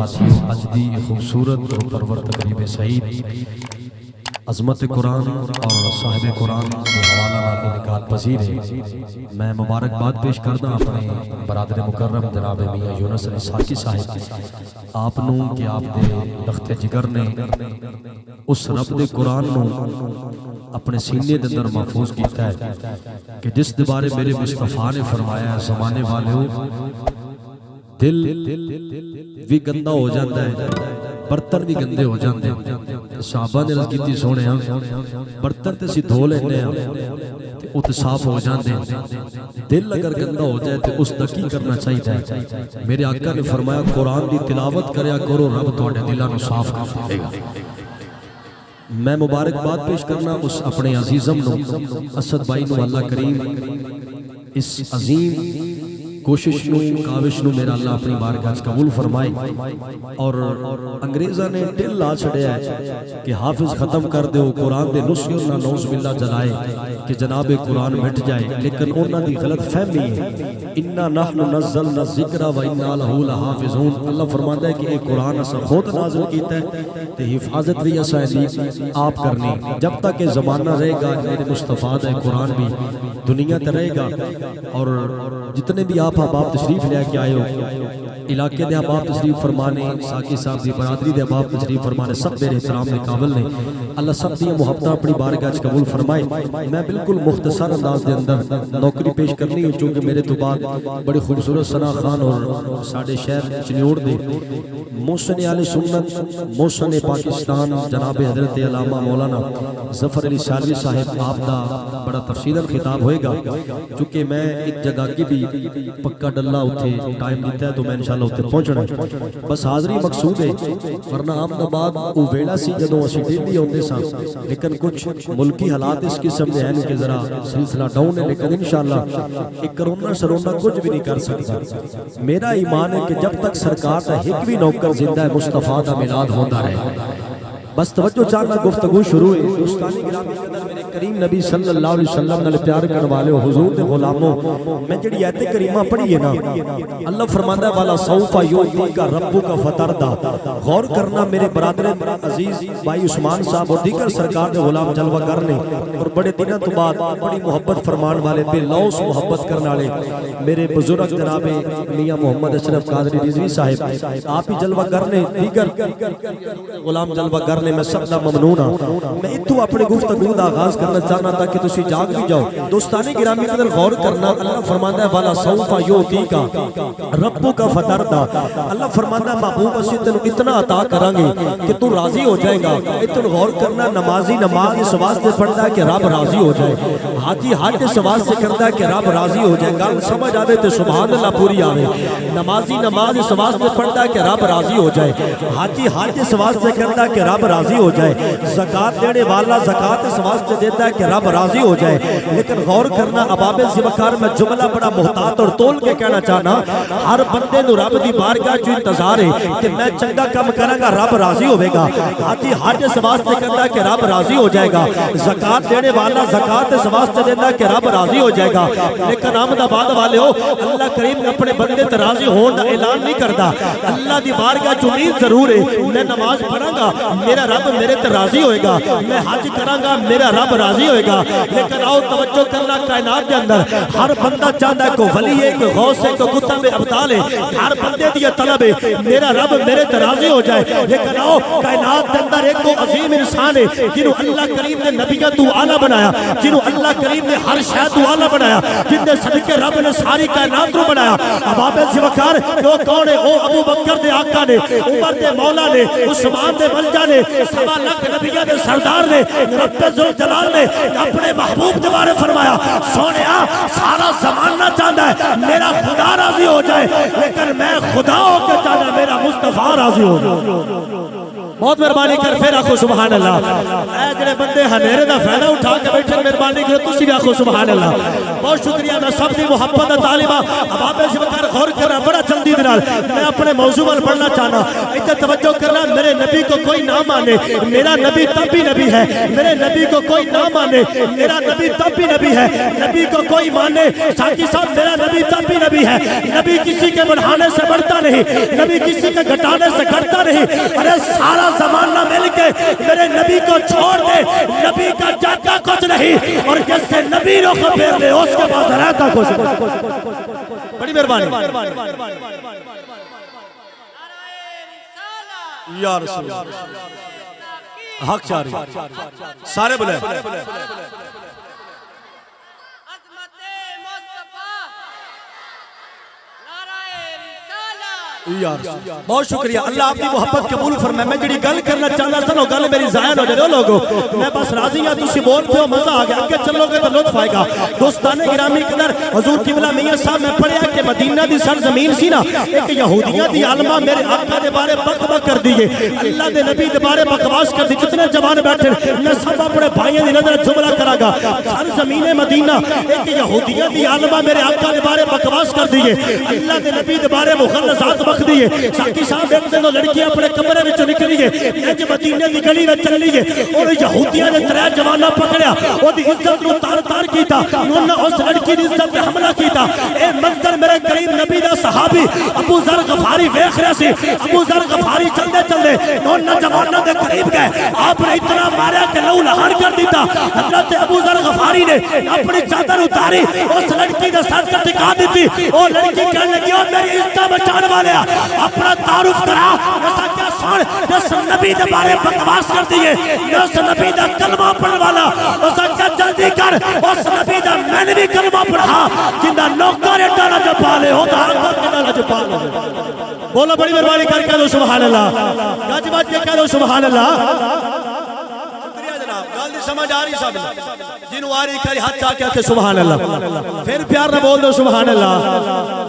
ساتھیوں، اج دی خوبصورت اور پرور تقریب سعید عظمت قرآن اور صاحب قرآن کے حوالہ نال انعقاد پذیر ہے۔ میں مبارکباد پیش کردا اپنے برادر مکرم جناب میاں YounasAliSaqi صاحب آپ نوں کہ آپ دے لخت جگر نے اس رب دے قرآن نوں اپنے سینے دے اندر محفوظ کیتا ہے کہ جس دے بارے میرے مصطفیٰ نے فرمایا ہے زمانے والوں دل بھی گندا ہو جاتا ہے، برتن بھی گندے ہو جاتے ہیں۔ صحابہ نے عرض کیتی سونے برتن تے اسی دھو لینے تے او تے صاف ہو جاندے ہیں، دل اگر گندا ہو جائے تے اس دا کی کرنا چاہیے؟ میرے آقا نے فرمایا قرآن دی تلاوت کریا کرو، رب تہاڈے دلاں نوں صاف کر دے گا۔ میں مبارکباد پیش کرنا اس اپنے عزیزم نو اسد بھائی نو، اللہ کریم اس عظیم کوشش نو کاوش نو میرا اللہ اپنی بارگاہ قبول فرمائے۔ اور انگریزاں نے دل لا چھڑیا ہے کہ حافظ ختم کر دیو، قرآن دے نسخے نہ نعوذ باللہ جلائے کہ جناب قرآن مٹ جائے، لیکن انہاں دی غلط فہمی ہے۔ انا نحن نزلنا الذکر و انا لہ لحافظون، اللہ فرماتا ہے کہ یہ قرآن اسا خود نازل کیتا ہے تے حفاظت بھی اسا دی آپ کرنی، جب تک کہ زمانہ رہے گا میرے مصطفیٰ دا قرآن بھی دنیا تے رہے گا۔ اور جتنے بھی آپ احباب تشریف لے کے آئے ہو، علاقے دے احباب تشریف فرمانے، ساقی صاحب دی برادری دے احباب تشریف فرمانے، سب میرے احترام دے قابل نے، اللہ سب دی محبتہ اپنی بارگاہ قبول فرمائے۔ میں بالکل مختصر انداز دے اندر نوکری پیش کرنی ہے، چونکہ میرے تو بعد بڑی خوبصورت ثنا خان اور ساڈے شہر چنیوٹ دے محسن اہل سنت، محسن پاکستان جناب حضرت علامہ مولانا ظفر علی سیالوی صاحب آپ دا بڑا تفصیلا خطاب ہوئے گا، چونکہ میں ایک جگہ کی بھی پکا ڈلہ اتھے ٹائم دیتا ہے تو میں انشاءاللہ اتھے پہنچنا ہے، بس حاضری مقصود ہے۔ ورنہ احمد آباد او ویڑا سی جدوں اسی ڈیلی ہوندے ساں، لیکن کچھ ملکی حالات اس قسم دے ہیں کہ ذرا سلسلہ ڈاؤن ہے، لیکن انشاءاللہ ایک کرونا شرونا کچھ بھی نہیں کر سکتا۔ میرا ایمان ہے کہ جب تک سرکار دا ایک بھی نوکر زندہ ہے مصطفیٰ دا میلاد ہوتا رہے۔ بس توجہ چاہنا گفتگو شروع ہے۔ دوستانی گرامی قدر میرے کریم نبی صلی اللہ علیہ وسلم نال پیار کرنے والے حضور دے غلاموں، میں جڑی ایت کریمہ پڑھی ہے نا، اللہ فرماندا ہے والا سوف یعطیک ربک فترضی، غور کرنا میرے برادر عزیز بھائی عثمان صاحب اور دیگر سرکار دے غلام جلوہ گر نے، اور بڑے دنوں تو بعد بڑی محبت فرمان والے بے لوث محبت کرنے والے میرے بزرگ جناب میاں محمد اشرف قادری رضوی صاحب آپ ہی جلوہ گر نے، دیگر غلام جلوہ گر نے، میں سب دا ممنون ہوں۔ میں اتو اپنے گفتگو دا آغاز کرنا چاہنا تھا کہ تسی جاگ بھی جاؤ۔ دوستانی گرامی قدر غور کرنا، اللہ فرماندا ہے والا سوف یعطیک ربک فترضی، اللہ فرماندا ہے محبوب اسی تینوں اتنا عطا کریں گے کہ تو راضی ہو جائے گا۔ اتنا غور کرنا، نمازی نماز اس واسطے پڑھتا ہے کہ رب راضی ہو جائے، حاجی حج اس واسطے کرتا ہے کہ رب راضی ہو جائے، گل سمجھ آوے تے سبحان اللہ پوری آوے۔ نمازی نماز اس واسطے پڑھتا ہے کہ رب راضی ہو جائے، حاجی حج اس واسطے کرتا ہے کہ رب راضی ہو جائے، زکاة دینے والا زکاة اس واسطے دیتا ہے کہ رب راضی ہو جائے۔ لیکن غور کرنا اباب ذمکار میں جملہ بڑا محتاط اور تول کے کہنا چاہنا، ہر بندے نو رب دی بارگاہ جو انتظار ہے کہ میں چنگا کم کروں گا رب راضی ہوے گا، حاجی حج اس واسطے کرتا ہے کہ رب راضی ہو جائے گا، زکاة دینے والا زکاة اس واسطے دیتا ہے کہ رب راضی ہو جائے گا۔ لیکن احمد آباد والے ہو، اللہ کریم اپنے بندے تے راضی ہون دا اعلان نہیں کرتا، اللہ دی بارگاہ جو امید ضرور ہے، میں نماز پڑھاں گا میرا رب میرے تے راضی ہوئے گا، میں حج کراں گا میرا رب راضی ہوئے گا۔ لیکن آؤ توجہ کرنا، کائنات کے اندر ہر بندہ چاہتا ہے کوئی ولی ہے، کوئی غوث ہے، کوئی قطب ابدال ہے، ہر بندے دی طلب ہے میرا رب میرے تے راضی ہو جائے۔ لیکن آؤ کائنات کے اندر ایک کو عظیم انسان ہے جنہوں اللہ کریم نے نبیہ تو اعلیٰ بنایا، جنہوں اللہ کریم نے ہر شے تو اعلیٰ بنایا، جن نے صدقے رب نے ساری کائنات کو بنایا۔ اباب ذمکار وہ کون ہے؟ وہ ابو بکر دے آقا نے، عمر دے مولا نے، عثمان دے ملجا نے، سوا لاکھ نبیہ دے سردار نے، رب ذوالجلال نے اپنے محبوب کے بارے فرمایا سونیا سارا زمانہ چاہتا ہے میرا خدا راضی ہو جائے، لیکن میں خدا ہو کے چاہتا میرا مصطفیٰ راضی ہو جائے۔ بہت مہربانی کر پھر آخو سبحان اللہ. اے جڑے بندے ہنیرے دا فائدہ اٹھا کے بیٹھے مہربانی کرو تسی بھی آخو سبحان اللہ. بہت شکریہ. میں سب دی محبت دا طالبہ اب اس وقت غور کرنا بڑا جلدی دے نال میں اپنے موضوع پر پڑھنا چاہنا. ادھر توجہ کرنا. میرے نبی کو کوئی نہ مانے میرا نبی تب بھی نبی ہے. میرے نبی کو کوئی نہ مانے میرا نبی تب بھی نبی ہے. نبی کو کوئی مانے ساقی صاحب میرا نبی تب بھی نبی ہے. نبی کسی کے بڑھانے سے بڑھتا نہیں, نبی کسی کے گھٹانے سے گھٹتا نہیں. ارے سارا زمانہ مل کے میرے نبی کو چھوڑ دے, نبی کا جاتا کچھ نہیں اور جس سے نبی رو خبر لے اس کے پاس رہتا کچھ. بڑی مہربانی یا رسول حق چاری سارے بلے بہت شکریہ. اللہ آپ کی محبت قبول فرمائے. میں جڑی گل کرنا چاہنا سنو گل میری ظاہر ہو جائے لوگو. میں بس راضی ہوں تسی بولتے ہو مزہ آ گیا. اگے چلو گے تو لطف آئے گا. دوستان گرامی قدر حضور قبلہ میاں صاحب میں پڑھیا کہ مدینہ دی سرزمین سی نا ایک یہودیاں دی علماء میرے آقا دے بارے بک بک کر دیئے. اللہ دے نبی دے بارے بکواس کر دی. جتنے جوان بیٹھے میں سب اپنے بھائیوں دی نظر جملہ کرا گا. سرزمین مدینہ ایک یہودیاں دی علماء میرے آقا دے بارے بکواس کر دیئے. اللہ دے نبی دے بارے مخلصات دیئے. ساقی صاحب دیکھتے ہیں لڑکیاں اپنے کمرے میں نکلیے اج مدینے دی گلی میں چلیے اور یہودیاں نے ترے جواناں پکڑیا او دی عزت نو تار تار کیتا. انہوں نے اس لڑکی دی عزت پہ حملہ کیتا. اے منظر میرے کریم نبی دا صحابی ابو ذر غفاری ویکھ رہے سی. ابو ذر غفاری چلدے چلدے انہوں جواناں دے قریب گئے. آپ نے اتنا ماریا کہ لہو لہان کر دیتا. حضرت ابو ذر غفاری نے اپنی چادر اتاری اس لڑکی دے سر سے ٹکا دیتی. او لڑکی کہنے لگی او میری عزت بچانے والے اپنا تعارف کرا. ایسا کیا سن جس نبی دے بارے بکواس کر دیئے جس نبی دا کلمہ پڑھ والا ایسا کیا جلدی کر اس نبی دا میں نے بھی کلمہ پڑھا جندہ نوکر اٹھانا جو پالے ہوتا حقت اٹھانا جو پالے. بولو بڑی مہربانی کر کہہ دو سبحان اللہ. گاج باج کے کہہ دو سبحان اللہ. شکریہ جناب. گل دی سمجھ آ رہی صاحب جنہوں آ رہی کھاری ہاتھ چاہ کے سبحان اللہ. پھر پیار نہ بول دو سبحان اللہ.